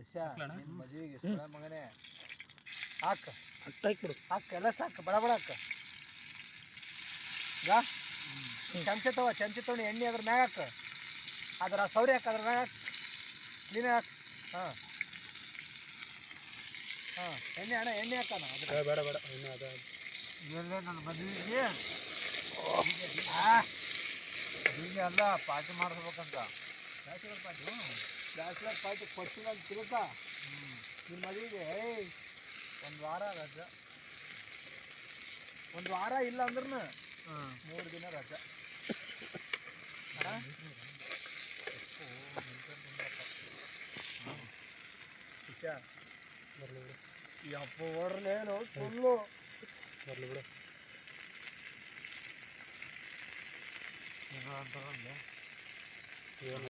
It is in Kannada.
ಬಸ್ಸಾ ನಿನ್ನ ಮದುವೆಗೆ ಸುಳ ಮಗನೇ ಹಾಕ ಹಾಕ್ಬಿಡು. ಹಾಕ ಎಲ್ಲ ಸಾಕು ಬಡ ಬಡ ಹಾಕ ಈಗ ಚಮಚ ತೊಗೊಂಡು ಎಣ್ಣೆ ಅದ್ರ ಮ್ಯಾಗ ಹಾಕ ಅದ್ರ ಸೌರಿ ಹಾಕ ಅದ್ರ ಮ್ಯಾಗ ಹಾಕ ಕ್ಲೀನ್ ಹಾಕ ಹಾಂ ಹಾಂ ಎಣ್ಣೆ ಅಣ್ಣ ಎಣ್ಣೆ ಹಾಕೋಣ ಅದ್ರ ಬೇಡ ಬೇಡ ಇನ್ನು ಅದ ಇಲ್ಲೇ ನನ್ನ ಮದುವೆಗೆ ಈಗ ಅಲ್ಲ ಪಾರ್ಟಿ ಮಾಡಿಸ್ಬೇಕಂತ ಬ್ಯಾಚುಲರ್ ಪಾರ್ಟಿ ಬ್ಯಾಚುಲರ್ ಪಾರ್ಟಿ ಕೊಟ್ಟಿಲ್ಲ ಅಂತ ತಿಳ್ಕ ನಿಮ್ಮ ಮದುವೆಗೆ ಒಂದು ವಾರ ರಜೆ ಒಂದು ವಾರ ಇಲ್ಲ ಅಂದ್ರೂ 3 ದಿನ ರಜೆ ಯಪ್ಪ ಓಡ್ರಲೇನು ಫುಲ್ಲು ಬರಲಿ ಬಿಡು. ಅಂತಾರಲ್ಲ ಏನು